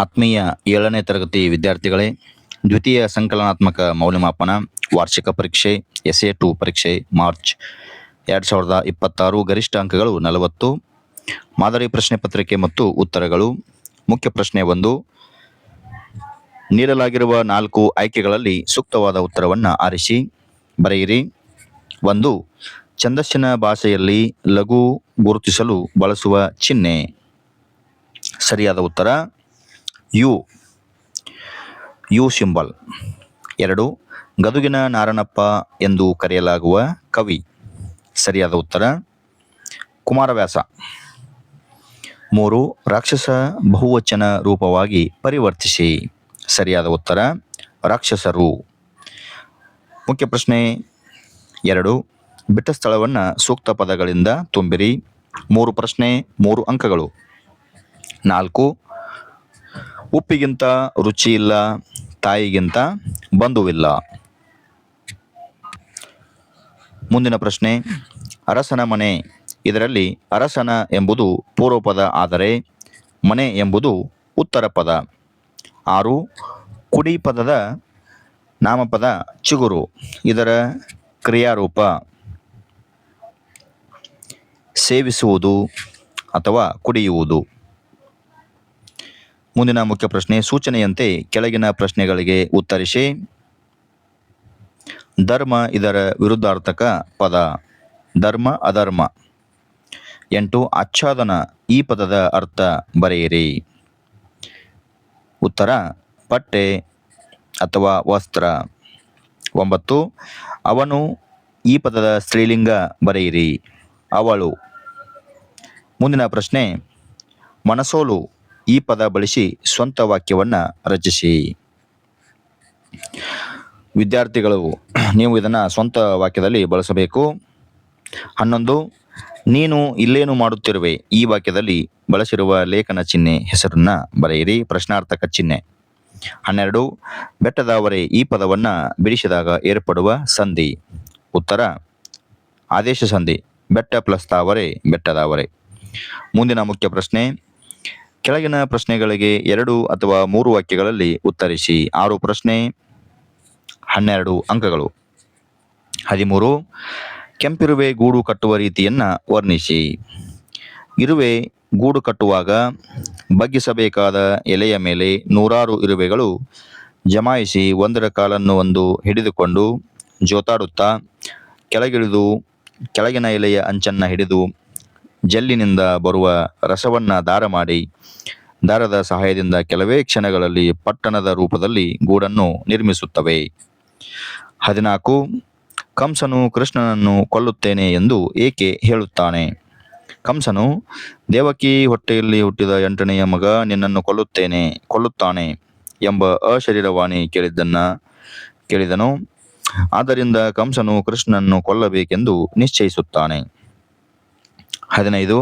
ಆತ್ಮೀಯ 7ನೇ ತರಗತಿ ವಿದ್ಯಾರ್ಥಿಗಳೇ, ದ್ವಿತೀಯ ಸಂಕಲನಾತ್ಮಕ ಮೌಲ್ಯಮಾಪನ ವಾರ್ಷಿಕ ಪರೀಕ್ಷೆ SA2 ಪರೀಕ್ಷೆ ಮಾರ್ಚ್ 2026 ಗರಿಷ್ಠ ಅಂಕಗಳು 40. ಮಾದರಿ ಪ್ರಶ್ನೆ ಪತ್ರಿಕೆ ಮತ್ತು ಉತ್ತರಗಳು. ಮುಖ್ಯ ಪ್ರಶ್ನೆ 1. ನೀಡಲಾಗಿರುವ 4 ಆಯ್ಕೆಗಳಲ್ಲಿ ಸೂಕ್ತವಾದ ಉತ್ತರವನ್ನು ಆರಿಸಿ ಬರೆಯಿರಿ. 1. ಛಂದಸ್ಸಿನ ಭಾಷೆಯಲ್ಲಿ ಲಘು ಗುರುತಿಸಲು ಬಳಸುವ ಚಿಹ್ನೆ. ಸರಿಯಾದ ಉತ್ತರ ಯು ಸಿಂಬಲ್. 2. ಗದುಗಿನ ನಾರಣಪ್ಪ ಎಂದು ಕರೆಯಲಾಗುವ ಕವಿ. ಸರಿಯಾದ ಉತ್ತರ ಕುಮಾರವ್ಯಾಸ. 3. ರಾಕ್ಷಸ ಬಹುವಚನ ರೂಪವಾಗಿ ಪರಿವರ್ತಿಸಿ. ಸರಿಯಾದ ಉತ್ತರ ರಾಕ್ಷಸರು. ಮುಖ್ಯ ಪ್ರಶ್ನೆ 2. ಬಿಟ್ಟ ಸ್ಥಳವನ್ನು ಸೂಕ್ತ ಪದಗಳಿಂದ ತುಂಬಿರಿ. 3 ಪ್ರಶ್ನೆ 3 ಅಂಕಗಳು. 4. ಉಪ್ಪಿಗಿಂತ ರುಚಿಯಿಲ್ಲ, ತಾಯಿಗಿಂತ ಬಂಧುವಿಲ್ಲ. ಮುಂದಿನ ಪ್ರಶ್ನೆ, ಅರಸನ ಮನೆ. ಇದರಲ್ಲಿ ಅರಸನ ಎಂಬುದು ಪೂರ್ವಪದ ಆದರೆ ಮನೆ ಎಂಬುದು ಉತ್ತರ ಪದ. 6. ಕುಡಿ ಪದದ ನಾಮಪದ ಚಿಗುರು. ಇದರ ಕ್ರಿಯಾರೂಪ ಸೇವಿಸುವುದು ಅಥವಾ ಕುಡಿಯುವುದು. ಮುಂದಿನ ಮುಖ್ಯ ಪ್ರಶ್ನೆ, ಸೂಚನೆಯಂತೆ ಕೆಳಗಿನ ಪ್ರಶ್ನೆಗಳಿಗೆ ಉತ್ತರಿಸಿ. ಧರ್ಮ ಇದರ ವಿರುದ್ಧಾರ್ಥಕ ಪದ. ಧರ್ಮ ಅಧರ್ಮ. 8. ಆಚ್ಛಾದನ ಈ ಪದದ ಅರ್ಥ ಬರೆಯಿರಿ. ಉತ್ತರ ಬಟ್ಟೆ ಅಥವಾ ವಸ್ತ್ರ. 9. ಅವನು ಈ ಪದದ ಸ್ತ್ರೀಲಿಂಗ ಬರೆಯಿರಿ. ಅವಳು. ಮುಂದಿನ ಪ್ರಶ್ನೆ, ಮನಸೋಲು ಈ ಪದ ಬಳಸಿ ಸ್ವಂತ ವಾಕ್ಯವನ್ನು ರಚಿಸಿ. ವಿದ್ಯಾರ್ಥಿಗಳು ನೀವು ಇದನ್ನು ಸ್ವಂತ ವಾಕ್ಯದಲ್ಲಿ ಬಳಸಬೇಕು. 11. ನೀನು ಇಲ್ಲೇನು ಮಾಡುತ್ತಿರುವೆ ಈ ವಾಕ್ಯದಲ್ಲಿ ಬಳಸಿರುವ ಲೇಖನ ಚಿಹ್ನೆ ಹೆಸರನ್ನ ಬರೆಯಿರಿ. ಪ್ರಶ್ನಾರ್ಥಕ ಚಿಹ್ನೆ. 12. ಬೆಟ್ಟದಾವರೆ ಈ ಪದವನ್ನು ಬಿಡಿಸಿದಾಗ ಏರ್ಪಡುವ ಸಂಧಿ. ಉತ್ತರ ಆದೇಶ ಸಂಧಿ. ಬೆಟ್ಟ ಪ್ಲಸ್ ತಾವರೆ ಬೆಟ್ಟದಾವರೆ. ಮುಂದಿನ ಮುಖ್ಯ ಪ್ರಶ್ನೆ, ಕೆಳಗಿನ ಪ್ರಶ್ನೆಗಳಿಗೆ 2 ಅಥವಾ 3 ವಾಕ್ಯಗಳಲ್ಲಿ ಉತ್ತರಿಸಿ. 6 ಪ್ರಶ್ನೆ 12 ಅಂಕಗಳು. 13. ಕೆಂಪಿರುವೆ ಗೂಡು ಕಟ್ಟುವ ರೀತಿಯನ್ನು ವರ್ಣಿಸಿ. ಇರುವೆ ಗೂಡು ಕಟ್ಟುವಾಗ ಬಗ್ಗಿಸಬೇಕಾದ ಎಲೆಯ ಮೇಲೆ 100 ಇರುವೆಗಳು ಜಮಾಯಿಸಿ ಒಂದರ ಕಾಲನ್ನು ಒಂದು ಹಿಡಿದುಕೊಂಡು ಜೋತಾಡುತ್ತಾ ಕೆಳಗಿಳಿದು ಕೆಳಗಿನ ಎಲೆಯ ಅಂಚನ್ನು ಹಿಡಿದು ಜಲ್ಲಿನಿಂದ ಬರುವ ರಸವನ್ನು ದಾರ ಮಾಡಿ ದಾರದ ಸಹಾಯದಿಂದ ಕೆಲವೇ ಕ್ಷಣಗಳಲ್ಲಿ ಪಟ್ಟಣದ ರೂಪದಲ್ಲಿ ಗೂಡನ್ನು ನಿರ್ಮಿಸುತ್ತವೆ. 14. ಕಂಸನು ಕೃಷ್ಣನನ್ನು ಕೊಲ್ಲುತ್ತೇನೆ ಎಂದು ಏಕೆ ಹೇಳುತ್ತಾನೆ? ಕಂಸನು ದೇವಕಿ ಹೊಟ್ಟೆಯಲ್ಲಿ ಹುಟ್ಟಿದ 8ನೆಯ ಮಗ ನಿನ್ನನ್ನು ಕೊಲ್ಲುತ್ತಾನೆ ಎಂಬ ಅಶರೀರವಾಣಿ ಕೇಳಿದನು. ಆದ್ದರಿಂದ ಕಂಸನು ಕೃಷ್ಣನನ್ನು ಕೊಲ್ಲಬೇಕೆಂದು ನಿಶ್ಚಯಿಸುತ್ತಾನೆ. 15.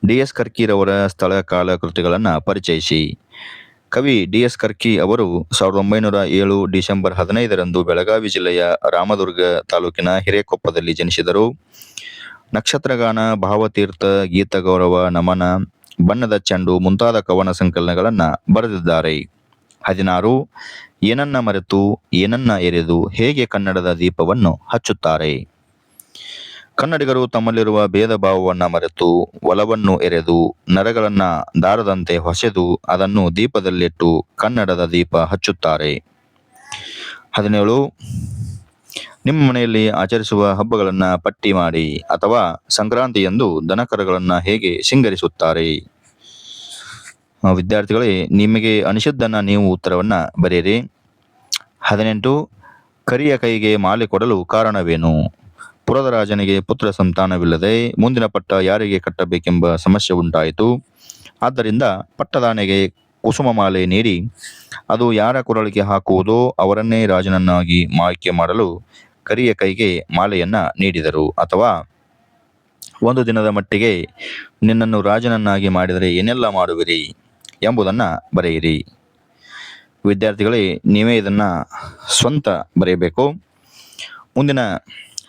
DS ಕರ್ಕಿರವರ ಸ್ಥಳ ಕಾಲ ಕೃತಿಗಳನ್ನು ಪರಿಚಯಿಸಿ. ಕವಿ DS ಕರ್ಕಿ ಅವರು 1907 ಡಿಸೆಂಬರ್ 15ರಂದು ಬೆಳಗಾವಿ ಜಿಲ್ಲೆಯ ರಾಮದುರ್ಗ ತಾಲೂಕಿನ ಹಿರೇಕೊಪ್ಪದಲ್ಲಿ ಜನಿಸಿದರು. ನಕ್ಷತ್ರಗಾನ, ಭಾವತೀರ್ಥ, ಗೀತಗೌರವ, ನಮನ, ಬಣ್ಣದ ಚೆಂಡು ಮುಂತಾದ ಕವನ ಸಂಕಲನಗಳನ್ನು ಬರೆದಿದ್ದಾರೆ. 16. ಏನನ್ನ ಮರೆತು ಏನನ್ನ ಎರೆದು ಹೇಗೆ ಕನ್ನಡದ ದೀಪವನ್ನು ಹಚ್ಚುತ್ತಾರೆ? ಕನ್ನಡಿಗರು ತಮ್ಮಲ್ಲಿರುವ ಭೇದ ಭಾವವನ್ನು ಮರೆತು ಒಲವನ್ನು ಎರೆದು ನರಗಳನ್ನು ದಾರದಂತೆ ಹೊಸೆದು ಅದನ್ನು ದೀಪದಲ್ಲಿಟ್ಟು ಕನ್ನಡದ ದೀಪ ಹಚ್ಚುತ್ತಾರೆ. 17. ನಿಮ್ಮ ಮನೆಯಲ್ಲಿ ಆಚರಿಸುವ ಹಬ್ಬಗಳನ್ನು ಪಟ್ಟಿ ಮಾಡಿ ಅಥವಾ ಸಂಕ್ರಾಂತಿಯಂದು ದನಕರುಗಳನ್ನು ಹೇಗೆ ಸಿಂಗರಿಸುತ್ತಾರೆ? ವಿದ್ಯಾರ್ಥಿಗಳೇ, ನಿಮಗೆ ಅನಿಸಿದ್ದನ್ನು ನೀವು ಉತ್ತರವನ್ನು ಬರೆಯಿರಿ. 18. ಕರಿಯ ಕೈಗೆ ಮಾಲೆ ಕೊಡಲು ಕಾರಣವೇನು? ಪುರದರಾಜನಿಗೆ ಪುತ್ರ ಸಂತಾನವಿಲ್ಲದೆ ಮುಂದಿನ ಪಟ್ಟ ಯಾರಿಗೆ ಕಟ್ಟಬೇಕೆಂಬ ಸಮಸ್ಯೆ ಉಂಟಾಯಿತು. ಆದ್ದರಿಂದ ಪಟ್ಟದಾನೆಗೆ ಕುಸುಮ ಮಾಲೆ ನೀಡಿ ಅದು ಯಾರ ಕೊರಳಿಗೆ ಹಾಕುವುದೋ ಅವರನ್ನೇ ರಾಜನನ್ನಾಗಿ ಆಯ್ಕೆ ಮಾಡಲು ಕರಿಯ ಕೈಗೆ ಮಾಲೆಯನ್ನು ನೀಡಿದರು. ಅಥವಾ ಒಂದು ದಿನದ ಮಟ್ಟಿಗೆ ನಿನ್ನನ್ನು ರಾಜನನ್ನಾಗಿ ಮಾಡಿದರೆ ಏನೆಲ್ಲ ಮಾಡುವಿರಿ ಎಂಬುದನ್ನು ಬರೆಯಿರಿ. ವಿದ್ಯಾರ್ಥಿಗಳೇ, ನೀವೇ ಇದನ್ನು ಸ್ವಂತ ಬರೆಯಬೇಕು. ಮುಂದಿನ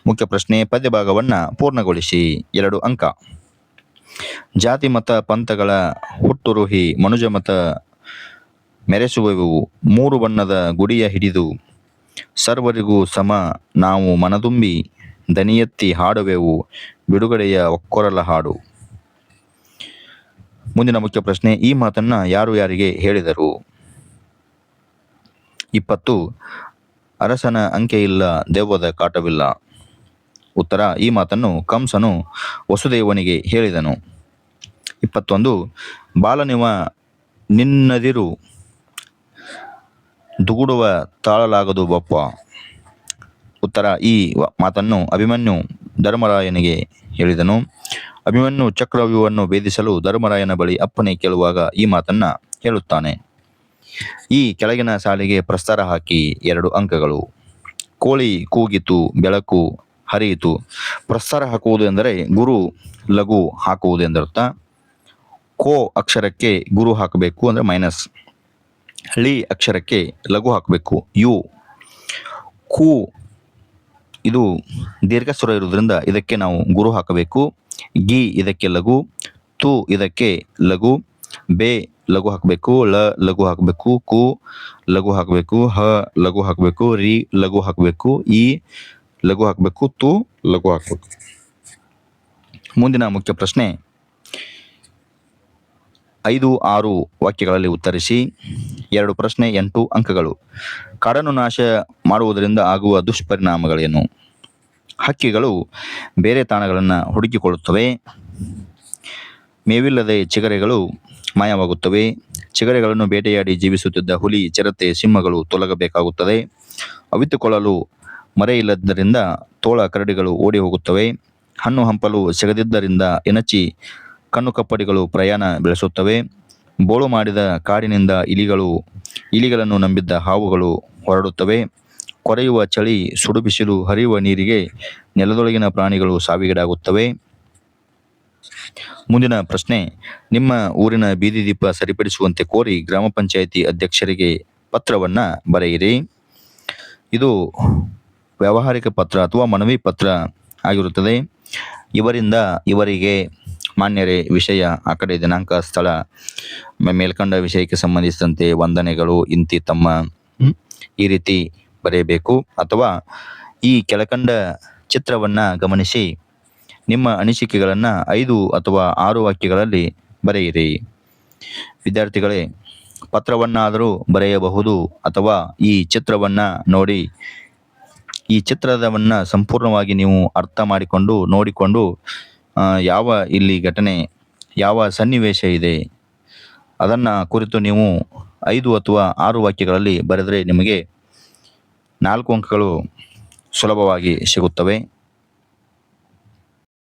ಮುಖ್ಯ ಪ್ರಶ್ನೆ, ಪದ್ಯ ಭಾಗವನ್ನು ಪೂರ್ಣಗೊಳಿಸಿ. 2 ಅಂಕ. ಜಾತಿ ಮತ ಪಂಥಗಳ ಹುಟ್ಟುರುಹಿ ಮನುಜ ಮತ ಮೆರೆಸುವೆವು ಮೂರು ಬಣ್ಣದ ಗುಡಿಯ ಹಿಡಿದು, ಸರ್ವರಿಗೂ ಸಮ ನಾವು ಮನದುಂಬಿ ದನಿಯೆತ್ತಿ ಹಾಡುವೆವು ಬಿಡುಗಡೆಯ ಒಕ್ಕೊರಲ ಹಾಡು. ಮುಂದಿನ ಮುಖ್ಯ ಪ್ರಶ್ನೆ, ಈ ಮಾತನ್ನ ಯಾರು ಯಾರಿಗೆ ಹೇಳಿದರು? 20. ಅರಸನ ಅಂಕೆಯಿಲ್ಲ, ದೆವ್ವದ ಕಾಟವಿಲ್ಲ. ಉತ್ತರ, ಈ ಮಾತನ್ನು ಕಂಸನು ವಸುದೇವನಿಗೆ ಹೇಳಿದನು. 21. ಬಾಲನಿವ ನಿನ್ನದಿರು ದುಗುಡುವ ತಾಳಲಾಗದು ಬಪ್ಪ. ಉತ್ತರ, ಈ ಮಾತನ್ನು ಅಭಿಮನ್ಯು ಧರ್ಮರಾಯನಿಗೆ ಹೇಳಿದನು. ಅಭಿಮನ್ಯು ಚಕ್ರವ್ಯೂಹವನ್ನು ಭೇದಿಸಲು ಧರ್ಮರಾಯನ ಬಳಿ ಅಪ್ಪಣೆ ಕೇಳುವಾಗ ಈ ಮಾತನ್ನ ಹೇಳುತ್ತಾನೆ. ಈ ಕೆಳಗಿನ ಸಾಲಿಗೆ ಪ್ರಸ್ತಾರ ಹಾಕಿ 2 ಅಂಕಗಳು. ಕೋಳಿ ಕೂಗಿತು, ಬೆಳಕು ಹರಿಯಿತು. ಪ್ರಸ್ತಾರ ಹಾಕುವುದು ಎಂದರೆ ಗುರು ಲಘು ಹಾಕುವುದು ಎಂದರ್ಥ. ಕೋ ಅಕ್ಷರಕ್ಕೆ ಗುರು ಹಾಕಬೇಕು ಅಂದರೆ ಮೈನಸ್. ಳಿ ಅಕ್ಷರಕ್ಕೆ ಲಘು ಹಾಕಬೇಕು ಯು. ಕು ಇದು ದೀರ್ಘ ಸ್ವರ ಇರುವುದರಿಂದ ಇದಕ್ಕೆ ನಾವು ಗುರು ಹಾಕಬೇಕು. ಗಿ ಇದಕ್ಕೆ ಲಘು. ತು ಇದಕ್ಕೆ ಲಘು. ಬೆ ಲಘು ಹಾಕಬೇಕು. ಳ ಲಘು ಹಾಕಬೇಕು. ಕು ಲಘು ಹಾಕಬೇಕು. ಹ ಲಘು ಹಾಕಬೇಕು. ರಿ ಲಘು ಹಾಕಬೇಕು. ಈ ಲಘು ಹಾಕಬೇಕು. ತು ಲಘು ಹಾಕಬೇಕು. ಮುಂದಿನ ಮುಖ್ಯ ಪ್ರಶ್ನೆ, 5, 6 ವಾಕ್ಯಗಳಲ್ಲಿ ಉತ್ತರಿಸಿ. 2 ಪ್ರಶ್ನೆ, 8 ಅಂಕಗಳು. ಕಾಡನ್ನು ನಾಶ ಮಾಡುವುದರಿಂದ ಆಗುವ ದುಷ್ಪರಿಣಾಮಗಳೇನು? ಹಕ್ಕಿಗಳು ಬೇರೆ ತಾಣಗಳನ್ನು ಹುಡುಕಿಕೊಳ್ಳುತ್ತವೆ. ಮೇವಿಲ್ಲದೆ ಚಿಗರೆಗಳು ಮಾಯವಾಗುತ್ತವೆ. ಚಿಗರೆಗಳನ್ನು ಬೇಟೆಯಾಡಿ ಜೀವಿಸುತ್ತಿದ್ದ ಹುಲಿ, ಚಿರತೆ, ಸಿಂಹಗಳು ತೊಲಗಬೇಕಾಗುತ್ತದೆ. ಅವಿತುಕೊಳ್ಳಲು ಮರೆಯಿಲ್ಲದ್ದರಿಂದ ತೋಳ ಕರಡಿಗಳು ಓಡಿ ಹೋಗುತ್ತವೆ. ಹಣ್ಣು ಹಂಪಲು ಸಿಗದಿದ್ದರಿಂದ ಎನಚಿ ಕಣ್ಣು ಕಪ್ಪಡಿಗಳು ಪ್ರಯಾಣ ಬೆಳೆಸುತ್ತವೆ. ಬೋಳು ಮಾಡಿದ ಕಾಡಿನಿಂದ ಇಲಿಗಳನ್ನು ನಂಬಿದ್ದ ಹಾವುಗಳು ಹೊರಡುತ್ತವೆ. ಕೊರೆಯುವ ಚಳಿ, ಸುಡು ಬಿಸಿಲು, ಹರಿಯುವ ನೀರಿಗೆ ನೆಲದೊಳಗಿನ ಪ್ರಾಣಿಗಳು ಸಾವಿಗೀಡಾಗುತ್ತವೆ. ಮುಂದಿನ ಪ್ರಶ್ನೆ, ನಿಮ್ಮ ಊರಿನ ಬೀದಿ ದೀಪ ಸರಿಪಡಿಸುವಂತೆ ಕೋರಿ ಗ್ರಾಮ ಪಂಚಾಯಿತಿ ಅಧ್ಯಕ್ಷರಿಗೆ ಪತ್ರವನ್ನ ಬರೆಯಿರಿ. ಇದು ವ್ಯಾವಹಾರಿಕ ಪತ್ರ ಅಥವಾ ಮನವಿ ಪತ್ರ ಆಗಿರುತ್ತದೆ. ಇವರಿಂದ ಇವರಿಗೆ ಮಾನ್ಯರೇ, ವಿಷಯ, ಆ ಕಡೆ ದಿನಾಂಕ, ಸ್ಥಳ, ಮೇಲ್ಕಂಡ ವಿಷಯಕ್ಕೆ ಸಂಬಂಧಿಸಿದಂತೆ ವಂದನೆಗಳು, ಇಂತಿ ತಮ್ಮ, ಈ ರೀತಿ ಬರೆಯಬೇಕು. ಅಥವಾ ಈ ಕೆಳಕಂಡ ಚಿತ್ರವನ್ನ ಗಮನಿಸಿ ನಿಮ್ಮ ಅನಿಸಿಕೆಗಳನ್ನು 5 ಅಥವಾ 6 ವಾಕ್ಯಗಳಲ್ಲಿ ಬರೆಯಿರಿ. ವಿದ್ಯಾರ್ಥಿಗಳೇ, ಪತ್ರವನ್ನಾದರೂ ಬರೆಯಬಹುದು ಅಥವಾ ಈ ಚಿತ್ರವನ್ನ ನೋಡಿ ಈ ಚಿತ್ರದವನ್ನ ಸಂಪೂರ್ಣವಾಗಿ ನೀವು ಅರ್ಥ ಮಾಡಿಕೊಂಡು ನೋಡಿಕೊಂಡು ಯಾವ ಇಲ್ಲಿ ಘಟನೆ, ಯಾವ ಸನ್ನಿವೇಶ ಇದೆ ಅದನ್ನ ಕುರಿತು ನೀವು 5 ಅಥವಾ 6 ವಾಕ್ಯಗಳಲ್ಲಿ ಬರೆದರೆ ನಿಮಗೆ 4 ಅಂಕಗಳು ಸುಲಭವಾಗಿ ಸಿಗುತ್ತವೆ.